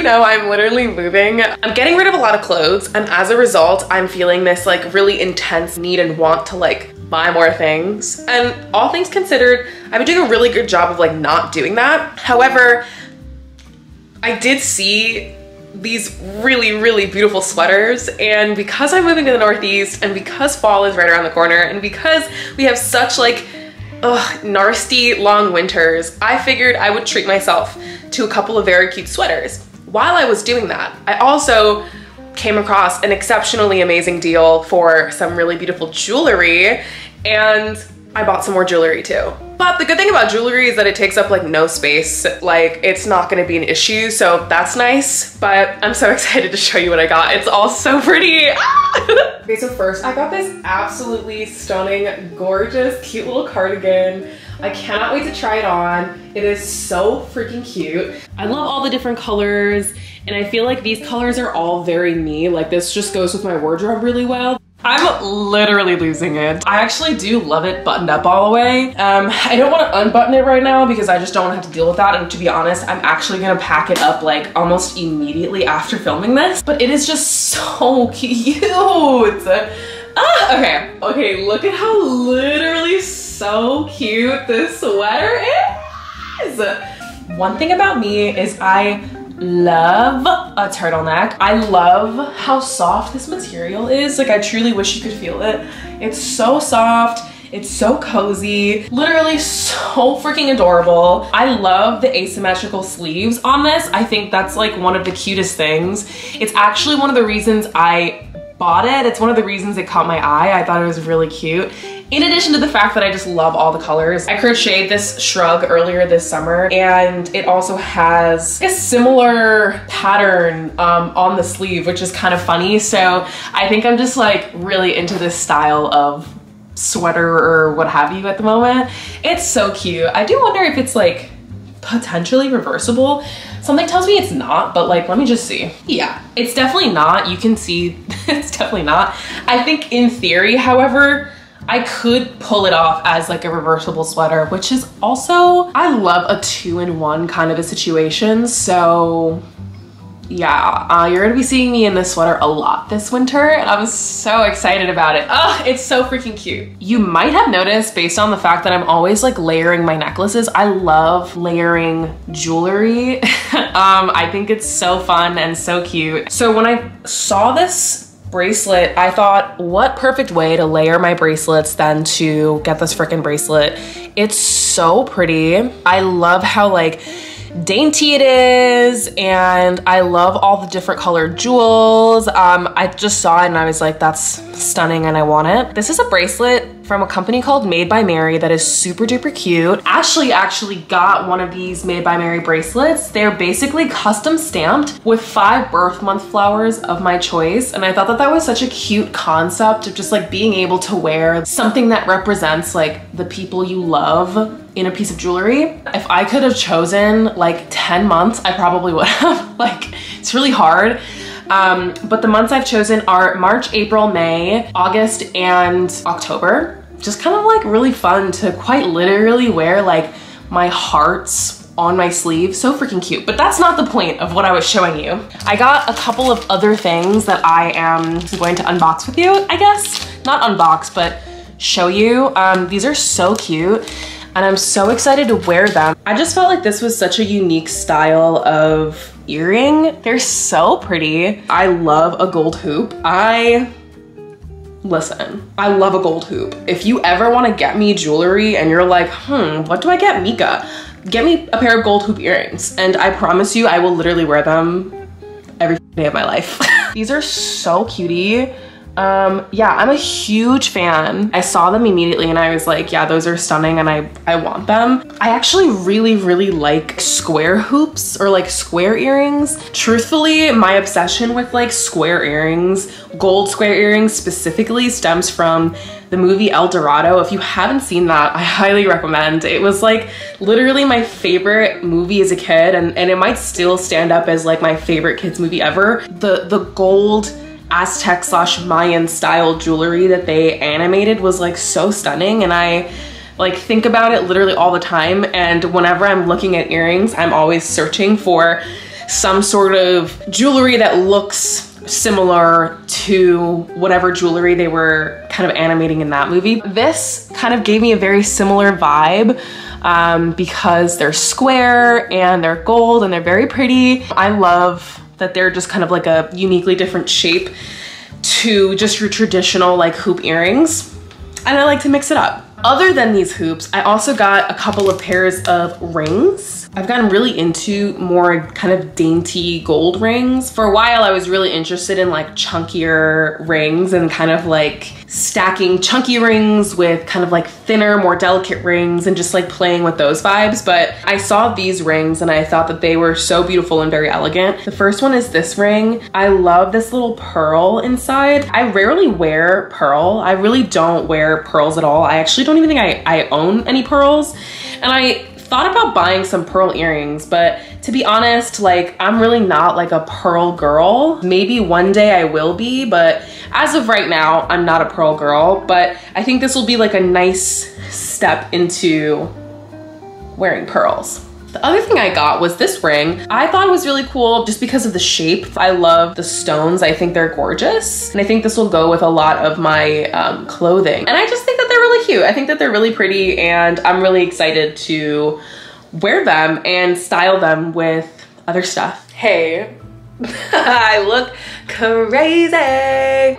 know, I'm literally moving. I'm getting rid of a lot of clothes, and as a result, I'm feeling this like really intense need and want to like buy more things. And all things considered, I've been doing a really good job of like not doing that. However, I did see these really beautiful sweaters, and because I'm moving to the Northeast, and because fall is right around the corner, and because we have such like nasty long winters, I figured I would treat myself to a couple of very cute sweaters. While I was doing that, I also came across an exceptionally amazing deal for some really beautiful jewelry, and I bought some more jewelry too. But the good thing about jewelry is that it takes up like no space. Like, it's not gonna be an issue, so that's nice. But I'm so excited to show you what I got. It's all so pretty. Okay, so first I got this absolutely stunning, gorgeous, cute little cardigan. I cannot wait to try it on. It is so freaking cute. I love all the different colors, and I feel like these colors are all very me. Like, this just goes with my wardrobe really well. I'm literally losing it. I actually do love it buttoned up all the way. I don't want to unbutton it right now because I just don't want to have to deal with that. And to be honest, I'm actually gonna pack it up like almost immediately after filming this. But it is just so cute. Okay, look at how literally so cute this sweater is. One thing about me is I love a turtleneck. I love how soft this material is. Like, I truly wish you could feel it. It's so soft. It's so cozy, literally so freaking adorable. I love the asymmetrical sleeves on this. I think that's like one of the cutest things. It's actually one of the reasons I bought it. It's one of the reasons it caught my eye. I thought it was really cute. In addition to the fact that I just love all the colors. I crocheted this shrug earlier this summer, and it also has a similar pattern on the sleeve, which is kind of funny. So I think I'm just like really into this style of sweater or what have you at the moment. It's so cute. I do wonder if it's like potentially reversible. Something tells me it's not, but like, let me just see. Yeah, it's definitely not. You can see it's definitely not. I think in theory, however, I could pull it off as like a reversible sweater, which is also, I love a 2-in-1 kind of a situation. So yeah, you're gonna be seeing me in this sweater a lot this winter, and I'm so excited about it. Oh, it's so freaking cute. You might have noticed, based on the fact that I'm always like layering my necklaces, I love layering jewelry. I think it's so fun and so cute. So when I saw this bracelet, I thought, what perfect way to layer my bracelets than to get this freaking bracelet. It's so pretty. I love how like dainty it is, and I love all the different colored jewels. I just saw it and I was like, that's stunning and I want it. This is a bracelet from a company called Made by Mary that is super duper cute. Ashley actually got one of these Made by Mary bracelets. They're basically custom stamped with 5 birth month flowers of my choice, and I thought that that was such a cute concept of just like being able to wear something that represents like the people you love in a piece of jewelry. If I could have chosen like 10 months, I probably would have. Like, it's really hard. But the months I've chosen are March, April, May, August, and October. Just kind of like really fun to quite literally wear like my hearts on my sleeve. So freaking cute. But that's not the point of what I was showing you. I got a couple of other things that I am going to unbox with you, I guess. Not unbox, but show you. These are so cute, and I'm so excited to wear them. I just felt like this was such a unique style of earring. They're so pretty. I love a gold hoop. Listen, I love a gold hoop. If you ever want to get me jewelry and you're like, what do I get Mika? Get me a pair of gold hoop earrings, and I promise you I will literally wear them every day of my life. These are so cutie. Yeah, I'm a huge fan. I saw them immediately and I was like, yeah, those are stunning and I want them. I actually really like square hoops or like square earrings. Truthfully, my obsession with like square earrings, gold square earrings specifically, stems from the movie El Dorado. If you haven't seen that, I highly recommend. It was like literally my favorite movie as a kid, and it might still stand up as like my favorite kids movie ever. The gold Aztec / Mayan style jewelry that they animated was like so stunning, and I like think about it literally all the time. And whenever I'm looking at earrings, I'm always searching for some sort of jewelry that looks similar to whatever jewelry they were kind of animating in that movie. This kind of gave me a very similar vibe because they're square and they're gold and they're very pretty. I love that they're just kind of like a uniquely different shape to just your traditional like hoop earrings. And I like to mix it up. Other than these hoops, I also got a couple of pairs of rings. I've gotten really into more kind of dainty gold rings. For a while, I was really interested in like chunkier rings and kind of like stacking chunky rings with kind of like thinner, more delicate rings and just like playing with those vibes. But I saw these rings and I thought that they were so beautiful and very elegant. The first one is this ring. I love this little pearl inside. I rarely wear pearl. I really don't wear pearls at all. I actually don't even think I own any pearls. And I thought about buying some pearl earrings, but to be honest, like I'm really not like a pearl girl. Maybe one day I will be, but as of right now, I'm not a pearl girl. But I think this will be like a nice step into wearing pearls. The other thing I got was this ring. I thought it was really cool just because of the shape. I love the stones. I think they're gorgeous. And I think this will go with a lot of my clothing. And I just think that they're really cute. I think that they're really pretty and I'm really excited to wear them and style them with other stuff. Hey, I look crazy.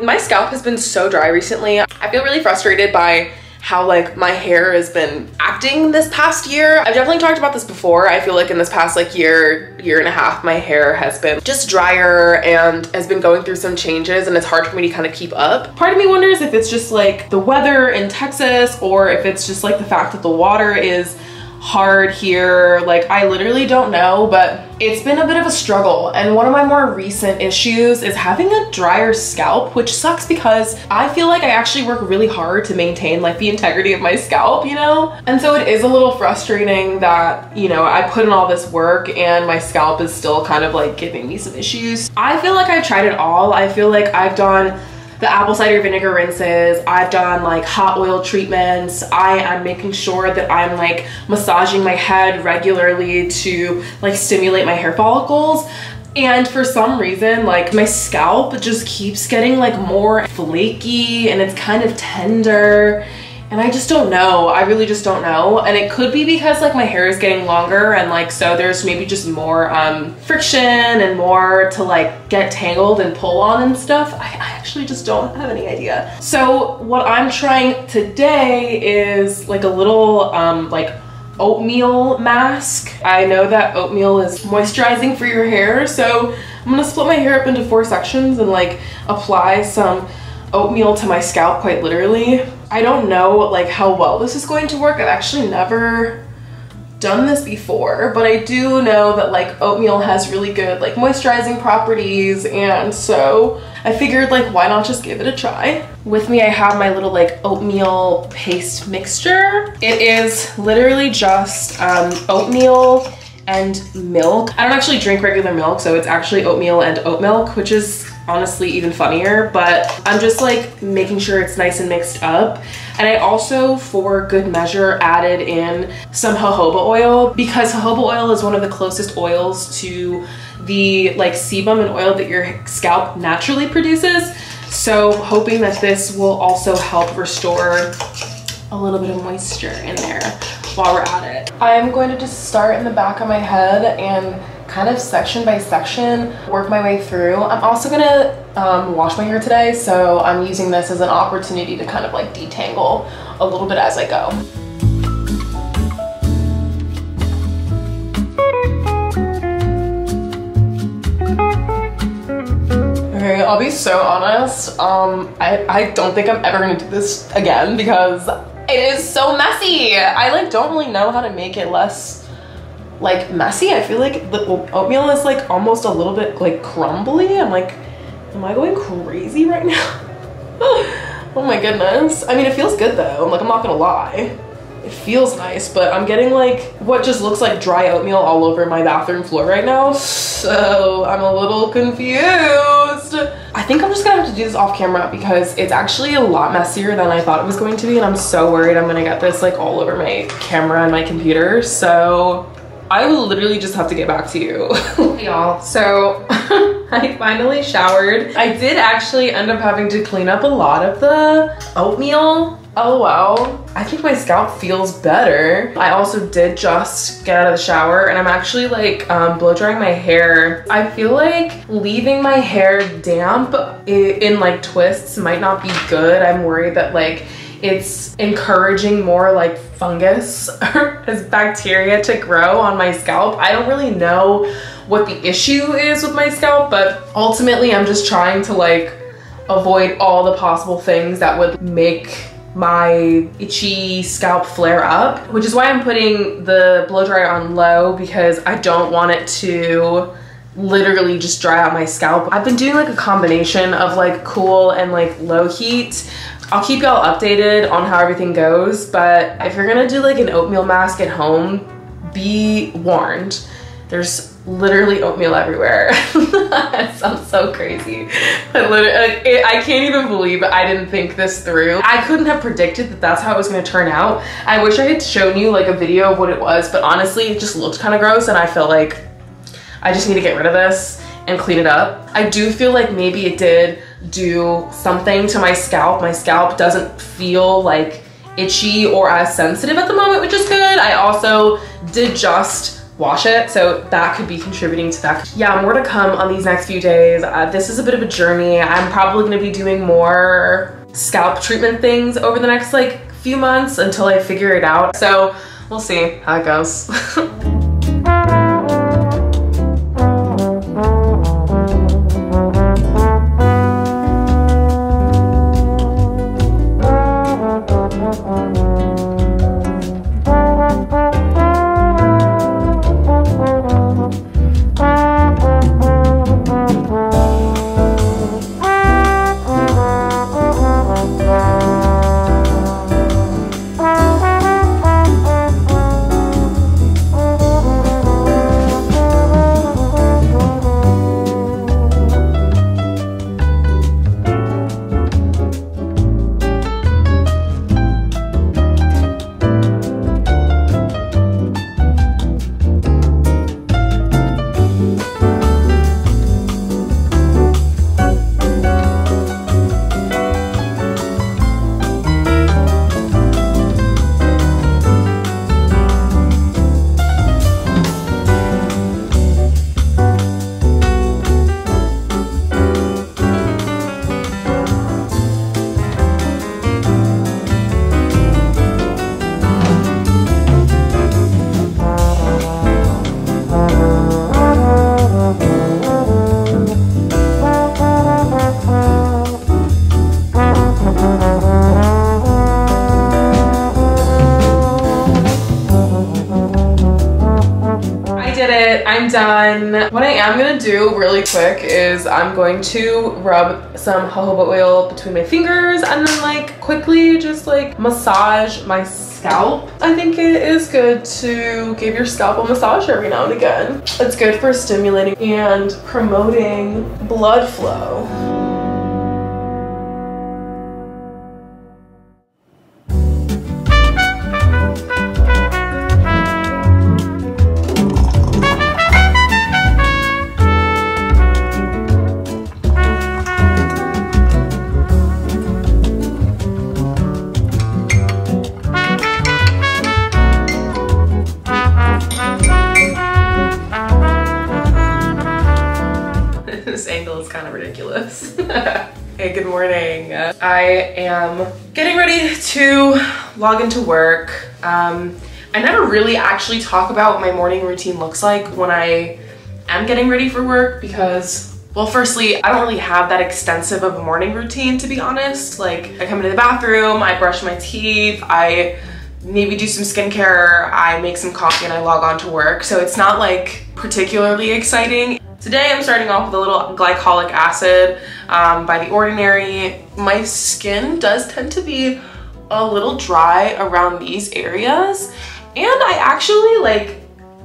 My scalp has been so dry recently. I feel really frustrated by how like my hair has been acting this past year. I've definitely talked about this before. I feel like in this past like year and a half, my hair has been just drier and has been going through some changes and it's hard for me to kind of keep up. Part of me wonders if it's just like the weather in Texas or if it's just like the fact that the water is hard here. Like I literally don't know, but it's been a bit of a struggle. And one of my more recent issues is having a drier scalp, which sucks because I feel like I actually work really hard to maintain like the integrity of my scalp, you know? And so it is a little frustrating that, you know, I put in all this work and my scalp is still kind of like giving me some issues. I feel like I've tried it all. I feel like I've done the apple cider vinegar rinses, I've done like hot oil treatments, I am making sure that I'm like massaging my head regularly to like stimulate my hair follicles. And for some reason, like my scalp just keeps getting like more flaky and it's kind of tender. And I just don't know. I really just don't know. And it could be because like my hair is getting longer and like so there's maybe just more friction and more to like get tangled and pull on and stuff. I actually just don't have any idea. So what I'm trying today is like a little like oatmeal mask. I know that oatmeal is moisturizing for your hair, so I'm gonna split my hair up into 4 sections and like apply some oatmeal to my scalp quite literally. I don't know like how well this is going to work. I've actually never done this before, but I do know that like oatmeal has really good like moisturizing properties, and so I figured like why not just give it a try. With me I have my little like oatmeal paste mixture. It is literally just oatmeal and milk. I don't actually drink regular milk, so it's actually oatmeal and oat milk, which is honestly even funnier, but I'm just like making sure it's nice and mixed up. And I also, for good measure, added in some jojoba oil because jojoba oil is one of the closest oils to the like sebum and oil that your scalp naturally produces. So hoping that this will also help restore a little bit of moisture in there while we're at it. I'm going to just start in the back of my head and kind of section by section work my way through. I'm also gonna wash my hair today, so I'm using this as an opportunity to kind of like detangle a little bit as I go. Okay, I'll be so honest, I don't think I'm ever gonna do this again because it is so messy. I like don't really know how to make it less like messy. I feel like the oatmeal is like almost a little bit like crumbly. I'm like, am I going crazy right now? Oh my goodness. I mean, it feels good though. Like, I'm not gonna lie. It feels nice, but I'm getting like what just looks like dry oatmeal all over my bathroom floor right now. So I'm a little confused. I think I'm just gonna have to do this off camera because it's actually a lot messier than I thought it was going to be. And I'm so worried I'm gonna get this like all over my camera and my computer. So I will literally just have to get back to you. Hey y'all, so I finally showered. I did actually end up having to clean up a lot of the oatmeal. Oh wow, I think my scalp feels better. I also did just get out of the shower and I'm actually like blow drying my hair. I feel like leaving my hair damp in like twists might not be good. I'm worried that like it's encouraging more like fungus as bacteria to grow on my scalp. I don't really know what the issue is with my scalp, but ultimately I'm just trying to like avoid all the possible things that would make my itchy scalp flare up, which is why I'm putting the blow dryer on low, because I don't want it to literally just dry out my scalp. I've been doing like a combination of like cool and like low heat. I'll keep y'all updated on how everything goes, but if you're gonna do like an oatmeal mask at home, be warned. There's literally oatmeal everywhere. That sounds so crazy. But literally, I can't even believe I didn't think this through. I couldn't have predicted that that's how it was gonna turn out. I wish I had shown you like a video of what it was, but honestly, it just looked kind of gross and I felt like I just need to get rid of this and clean it up. I do feel like maybe it did do something to my scalp. My scalp doesn't feel like itchy or as sensitive at the moment, which is good. I also did just wash it, so that could be contributing to that. Yeah, more to come on these next few days. This is a bit of a journey. I'm probably gonna be doing more scalp treatment things over the next like few months until I figure it out. So we'll see how it goes. I'm done. What I am gonna do really quick is I'm going to rub some jojoba oil between my fingers and then like quickly just like massage my scalp. I think it is good to give your scalp a massage every now and again. It's good for stimulating and promoting blood flow. This angle is kind of ridiculous. Hey, good morning. I am getting ready to log into work. I never really actually talk about what my morning routine looks like when I am getting ready for work because, well, firstly, I don't really have that extensive of a morning routine, to be honest. Like, I come into the bathroom, I brush my teeth, I maybe do some skincare, I make some coffee, and I log on to work. So it's not like particularly exciting. Today I'm starting off with a little glycolic acid by The Ordinary. My skin does tend to be a little dry around these areas, and I actually like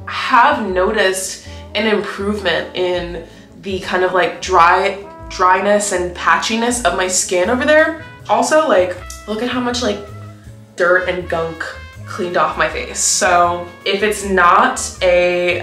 have noticed an improvement in the kind of like dryness and patchiness of my skin over there. Also, like, look at how much like dirt and gunk cleaned off my face. So if it's not a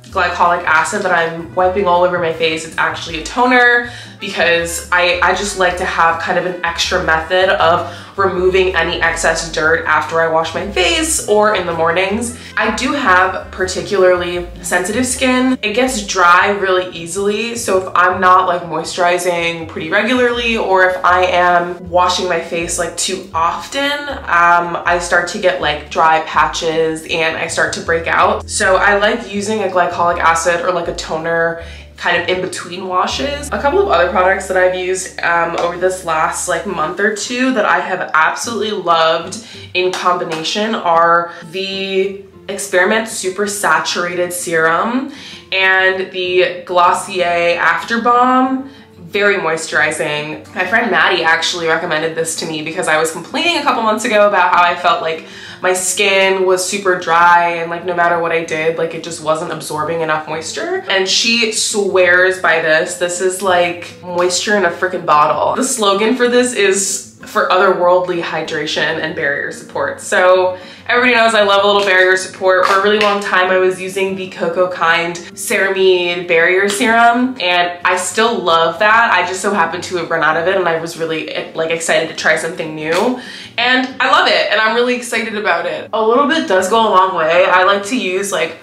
glycolic acid that I'm wiping all over my face, it's actually a toner, because I just like to have kind of an extra method of removing any excess dirt after I wash my face or in the mornings. I do have particularly sensitive skin. It gets dry really easily, so if I'm not like moisturizing pretty regularly, or if I am washing my face like too often, I start to get like dry patches and I start to break out. So I like using a glycolic acid or like a toner kind of in between washes. A couple of other products that I've used over this last like month or two that I have absolutely loved in combination are the Experiment Super Saturated Serum and the Glossier After Balm. Very moisturizing. My friend Maddie actually recommended this to me because I was complaining a couple months ago about how I felt like my skin was super dry and like no matter what I did, like it just wasn't absorbing enough moisture. And she swears by this. This is like moisture in a freaking bottle. The slogan for this is for otherworldly hydration and barrier support. So everybody knows I love a little barrier support. For a really long time, I was using the Cocoa Kind Ceramide Barrier Serum, and I still love that. I just so happened to have run out of it, and I was really like excited to try something new. And I love it, and I'm really excited about it. A little bit does go a long way. I like to use like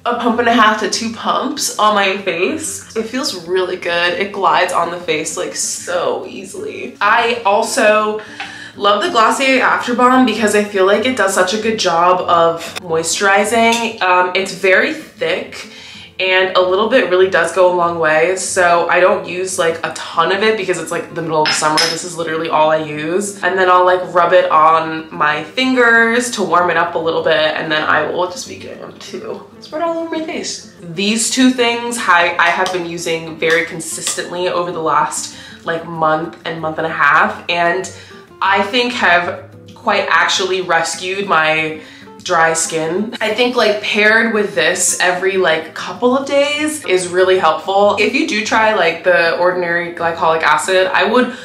a 1.5 to 2 pumps on my face. It feels really good. It glides on the face like so easily. I also love the Glossier After Balm because I feel like it does such a good job of moisturizing. It's very thick and a little bit really does go a long way. So I don't use like a ton of it because it's like the middle of summer. This is literally all I use. And then I'll like rub it on my fingers to warm it up a little bit, and then I will just be going to spread all over my face. These two things I have been using very consistently over the last like month and a half, and I think have quite actually rescued my dry skin. I think like paired with this every like couple of days is really helpful. If you do try like the ordinary glycolic acid, I would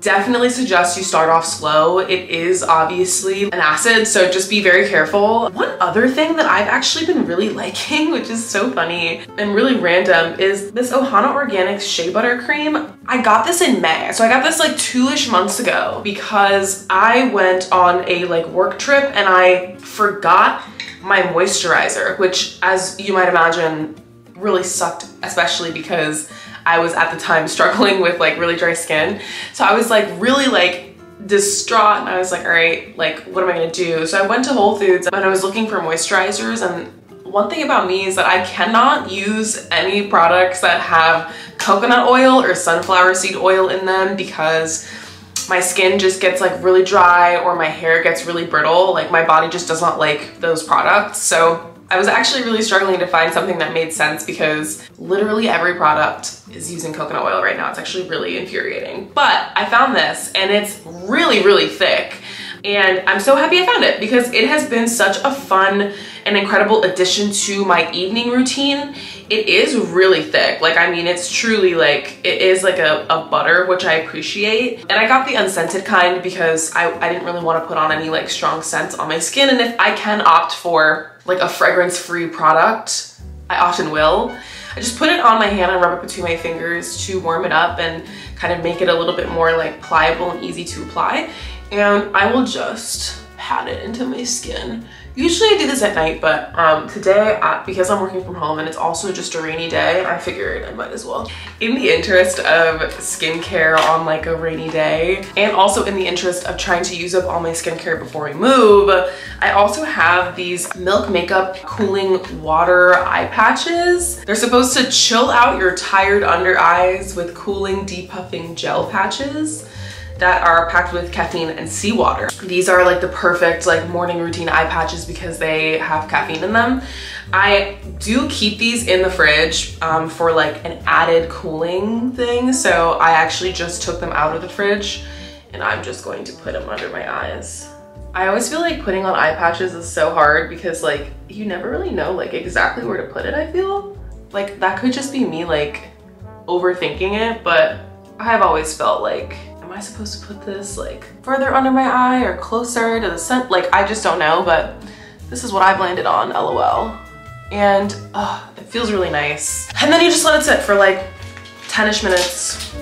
definitely suggest you start off slow. It is obviously an acid, so just be very careful. One other thing that I've actually been really liking, which is so funny and really random, is this Ohana Organics Shea Butter Cream. I got this in May, so I got this like 2-ish months ago because I went on a like work trip and I forgot my moisturizer, which, as you might imagine, really sucked, especially because I was at the time struggling with like really dry skin. So I was like really like distraught, and I was like, all right, like what am I gonna do? So I went to Whole Foods and I was looking for moisturizers, and one thing about me is that I cannot use any products that have coconut oil or sunflower seed oil in them because my skin just gets like really dry or my hair gets really brittle. Like my body just does not like those products. So I was actually really struggling to find something that made sense because literally every product is using coconut oil right now. It's actually really infuriating. But I found this and it's really, really thick. And I'm so happy I found it because it has been such a fun and incredible addition to my evening routine. It is really thick. Like, I mean, it's truly like, it is like a butter, which I appreciate. And I got the unscented kind because I didn't really want to put on any like strong scents on my skin. And if I can opt for like a fragrance-free product, I often will. I just put it on my hand and rub it between my fingers to warm it up and kind of make it a little bit more like pliable and easy to apply. And I will just pat it into my skin. Usually I do this at night, but today, because I'm working from home and it's also just a rainy day, I figured I might as well. In the interest of skincare on like a rainy day, and also in the interest of trying to use up all my skincare before we move, I also have these Milk Makeup Cooling Water Eye Patches. They're supposed to chill out your tired under eyes with cooling, depuffing gel patches that are packed with caffeine and seawater. These are like the perfect like morning routine eye patches because they have caffeine in them. I do keep these in the fridge for like an added cooling thing. So I actually just took them out of the fridge and I'm just going to put them under my eyes. I always feel like putting on eye patches is so hard because like you never really know like exactly where to put it, I feel. Like that could just be me like overthinking it, but I've always felt like I'm am I supposed to put this like further under my eye or closer to the center? Like, I just don't know, but this is what I've landed on, LOL. And it feels really nice. And then you just let it sit for like 10-ish minutes.